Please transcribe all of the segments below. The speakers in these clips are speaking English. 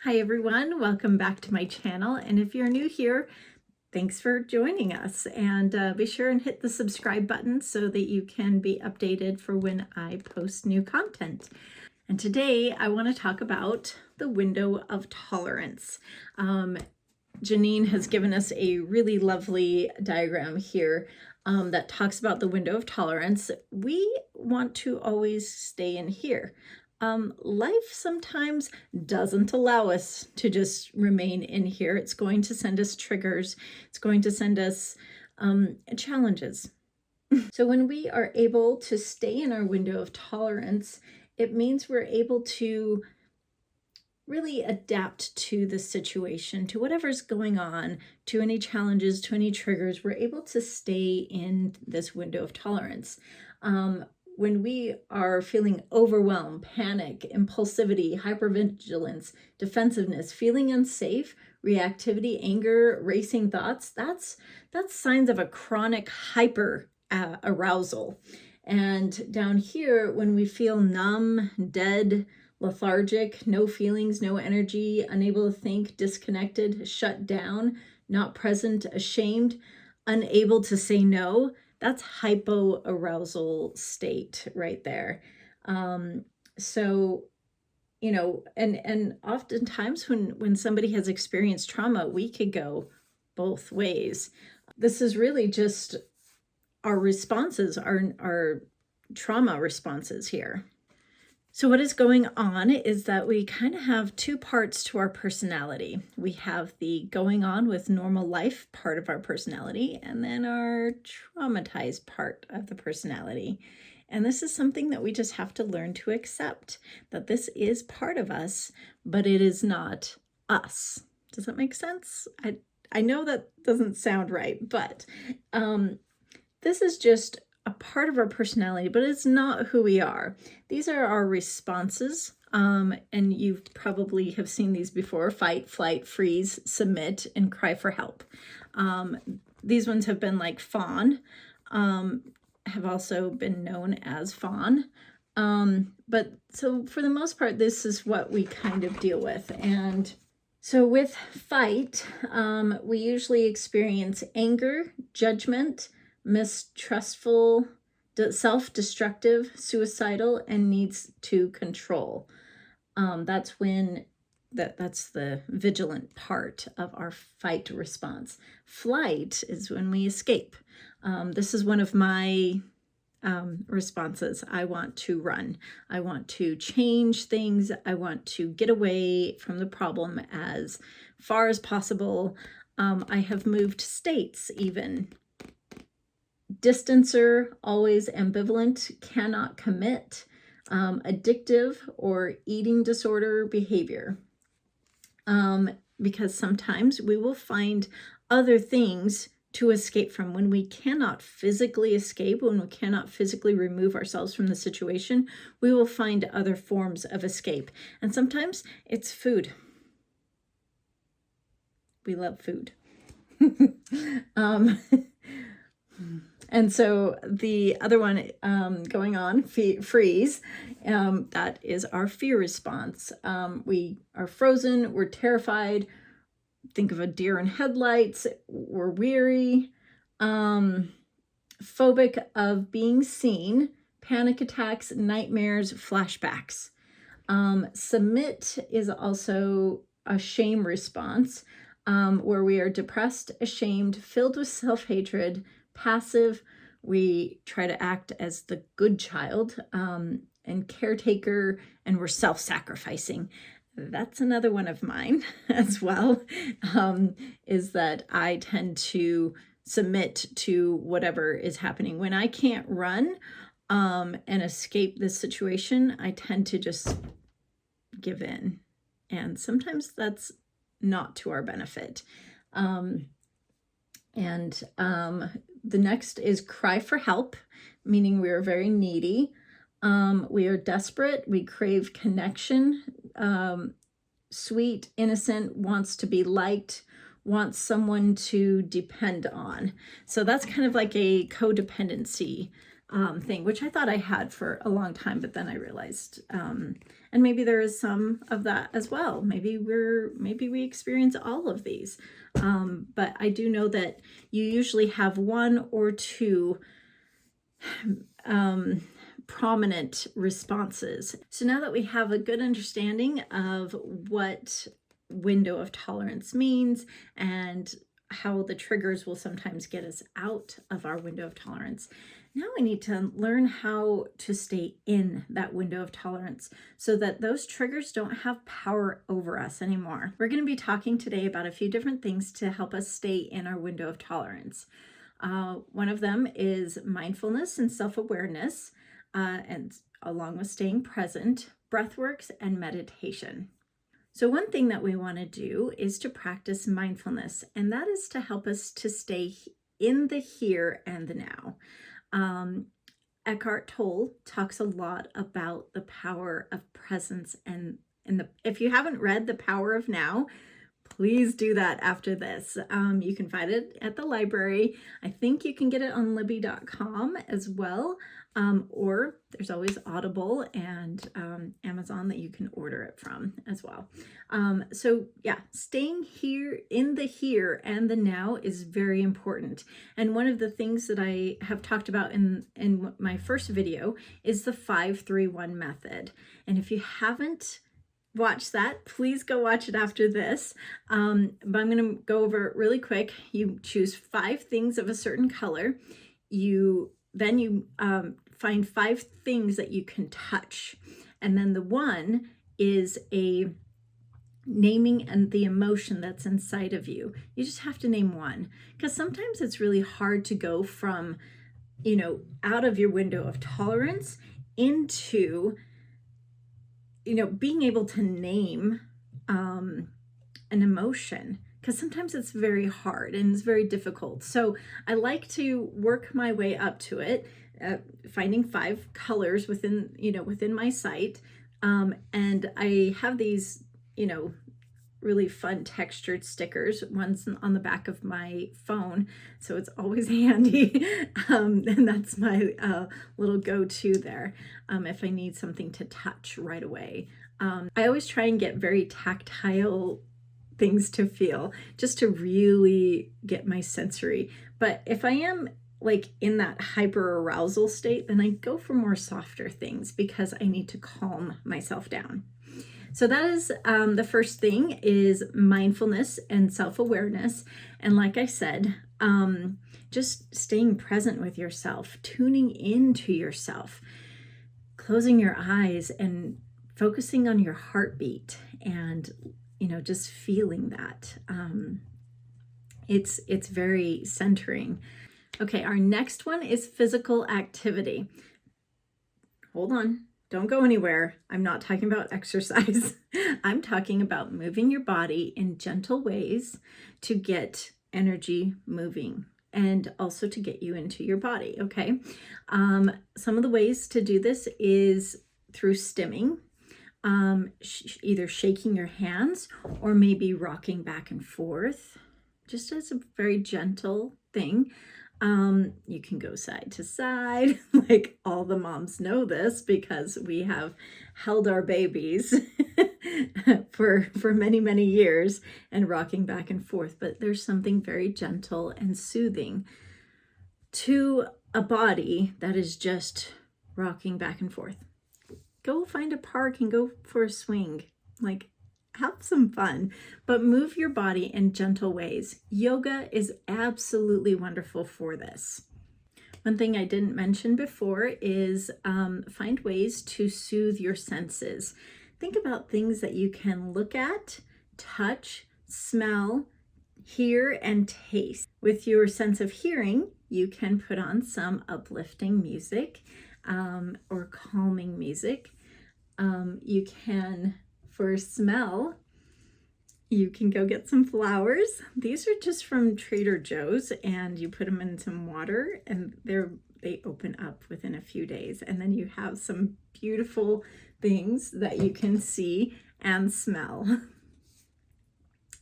Hi everyone, welcome back to my channel, and if you're new here, thanks for joining us, and be sure and hit the subscribe button so that you can be updated for when I post new content. And today I want to talk about the window of tolerance. Janine has given us a really lovely diagram here that talks about the window of tolerance. We want to always stay in here. Life sometimes doesn't allow us to just remain in here. It's going to send us triggers. It's going to send us challenges. So when we are able to stay in our window of tolerance, it means we're able to really adapt to the situation, to whatever's going on, to any challenges, to any triggers. We're able to stay in this window of tolerance. When we are feeling overwhelmed, panic, impulsivity, hypervigilance, defensiveness, feeling unsafe, reactivity, anger, racing thoughts, that's signs of a chronic hyper arousal. And down here, when we feel numb, dead, lethargic, no feelings, no energy, unable to think, disconnected, shut down, not present, ashamed, unable to say no, that's hypoarousal state right there. So, you know, and oftentimes when somebody has experienced trauma, we could go both ways. This is really just our responses, our trauma responses here. So what is going on is that we kind of have two parts to our personality. We have the going on with normal life part of our personality, and then our traumatized part of the personality. And this is something that we just have to learn to accept, that this is part of us, but it is not us. Does that make sense? I know that doesn't sound right, but this is just a part of our personality, but it's not who we are. These are our responses, and you probably have seen these before: fight, flight, freeze, submit, and cry for help. These ones have been like fawn, have also been known as fawn. But so for the most part, this is what we kind of deal with. And so with fight, we usually experience anger, judgment, mistrustful, self-destructive, suicidal, and needs to control. That's when that's the vigilant part of our fight response. Flight is when we escape. This is one of my responses. I want to run. I want to change things. I want to get away from the problem as far as possible. I have moved states even. Distancer, always ambivalent, cannot commit, addictive or eating disorder behavior. Because sometimes we will find other things to escape from. When we cannot physically escape, when we cannot physically remove ourselves from the situation, we will find other forms of escape. And sometimes it's food. We love food. And so the other one going on, freeze, that is our fear response. We are frozen, we're terrified. Think of a deer in headlights. We're weary, phobic of being seen, panic attacks, nightmares, flashbacks. Submit is also a shame response, where we are depressed, ashamed, filled with self-hatred, passive. We try to act as the good child, and caretaker, and we're self-sacrificing. That's another one of mine as well, is that I tend to submit to whatever is happening. When I can't run and escape this situation, I tend to just give in. And sometimes that's not to our benefit. The next is cry for help, meaning we are very needy. We are desperate. We crave connection. Sweet, innocent, wants to be liked, wants someone to depend on. So that's kind of like a codependency thing, which I thought I had for a long time, but then I realized, and maybe there is some of that as well. Maybe we experience all of these. But I do know that you usually have one or two prominent responses. So now that we have a good understanding of what window of tolerance means and how the triggers will sometimes get us out of our window of tolerance, now we need to learn how to stay in that window of tolerance so that those triggers don't have power over us anymore. We're going to be talking today about a few different things to help us stay in our window of tolerance. One of them is mindfulness and self-awareness, and along with staying present, breathworks, and meditation. So one thing that we want to do is to practice mindfulness, and that is to help us to stay in the here and the now. Eckhart Tolle talks a lot about the power of presence, and if you haven't read The Power of Now, please do that after this. You can find it at the library. I think you can get it on Libby.com as well, or there's always Audible and Amazon that you can order it from as well. So yeah, staying here in the here and the now is very important. And one of the things that I have talked about in my first video is the 5-3-1 method. And if you haven't watch that, please go watch it after this. But I'm going to go over it really quick. You choose 5 things of a certain color. Then you find 5 things that you can touch. And then the one is a naming and the emotion that's inside of you. You just have to name one, because sometimes it's really hard to go from, out of your window of tolerance into being able to name an emotion, because sometimes it's very hard and it's very difficult. So I like to work my way up to it, finding 5 colors within my site. And I have these, really fun textured stickers. One's on the back of my phone, so it's always handy. And that's my little go-to there if I need something to touch right away. I always try and get very tactile things to feel, just to really get my sensory. But if I am like in that hyper arousal state, then I go for more softer things because I need to calm myself down. So that is the first thing is mindfulness and self-awareness. And like I said, just staying present with yourself, tuning into yourself, closing your eyes and focusing on your heartbeat and, just feeling that. It's very centering. Okay, our next one is physical activity. Hold on. Don't go anywhere. I'm not talking about exercise. I'm talking about moving your body in gentle ways to get energy moving and also to get you into your body, okay? Some of the ways to do this is through stimming, either shaking your hands or maybe rocking back and forth, just as a very gentle thing. You can go side to side, like all the moms know this because we have held our babies for many, many years and rocking back and forth. But there's something very gentle and soothing to a body that is just rocking back and forth. Go find a park and go for a swing. Like, have some fun, but move your body in gentle ways. Yoga is absolutely wonderful for this. One thing I didn't mention before is find ways to soothe your senses. Think about things that you can look at, touch, smell, hear, and taste. With your sense of hearing, you can put on some uplifting music or calming music. You can, for smell, you can go get some flowers. These are just from Trader Joe's, and you put them in some water and they open up within a few days. And then you have some beautiful things that you can see and smell.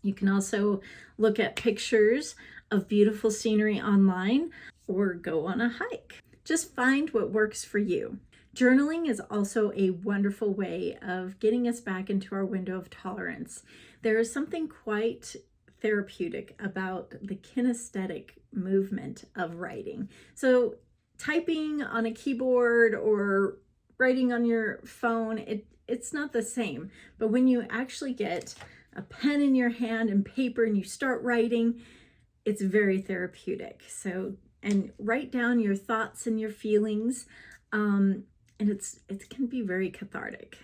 You can also look at pictures of beautiful scenery online or go on a hike. Just find what works for you. Journaling is also a wonderful way of getting us back into our window of tolerance. There is something quite therapeutic about the kinesthetic movement of writing. So typing on a keyboard or writing on your phone, it's not the same. But when you actually get a pen in your hand and paper and you start writing, it's very therapeutic. So, and write down your thoughts and your feelings. And it can be very cathartic.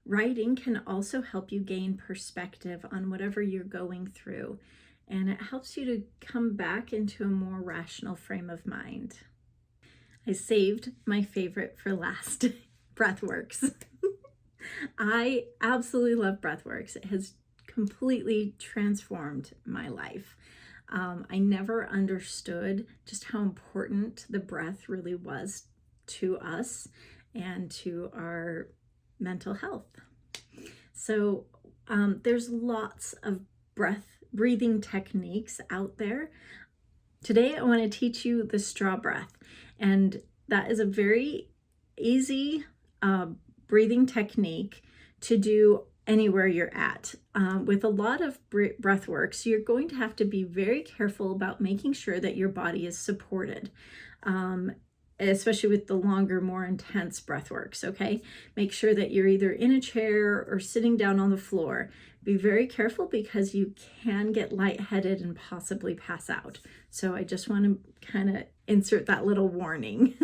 Writing can also help you gain perspective on whatever you're going through, and it helps you to come back into a more rational frame of mind. I saved my favorite for last, Breathworks. I absolutely love Breathworks. It has completely transformed my life. I never understood just how important the breath really was to us and to our mental health. So there's lots of breathing techniques out there. Today I want to teach you the straw breath, and that is a very easy breathing technique to do anywhere you're at. With a lot of breath works, you're going to have to be very careful about making sure that your body is supported, especially with the longer, more intense breath works, okay? Make sure that you're either in a chair or sitting down on the floor. Be very careful because you can get lightheaded and possibly pass out. So I just want to kind of insert that little warning.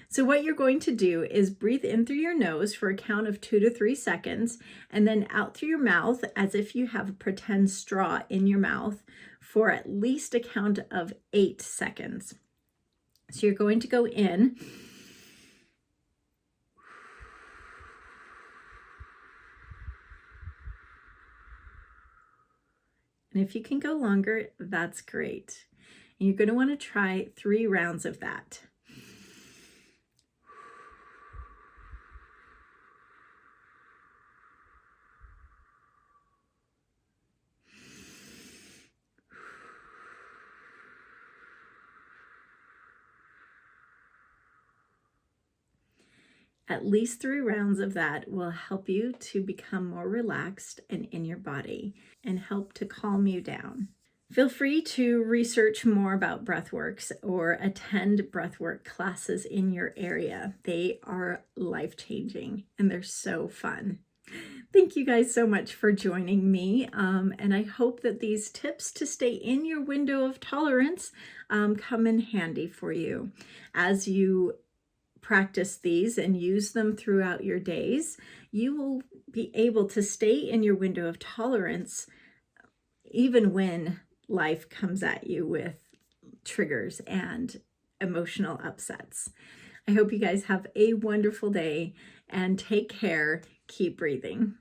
So what you're going to do is breathe in through your nose for a count of 2 to 3 seconds, and then out through your mouth as if you have a pretend straw in your mouth for at least a count of 8 seconds. So you're going to go in. And if you can go longer, that's great. And you're going to want to try 3 rounds of that. At least 3 rounds of that will help you to become more relaxed and in your body and help to calm you down. Feel free to research more about breathworks or attend breathwork classes in your area. They are life-changing and they're so fun. Thank you guys so much for joining me, and I hope that these tips to stay in your window of tolerance come in handy for you as you practice these and use them throughout your days. You will be able to stay in your window of tolerance even when life comes at you with triggers and emotional upsets. I hope you guys have a wonderful day and take care. Keep breathing.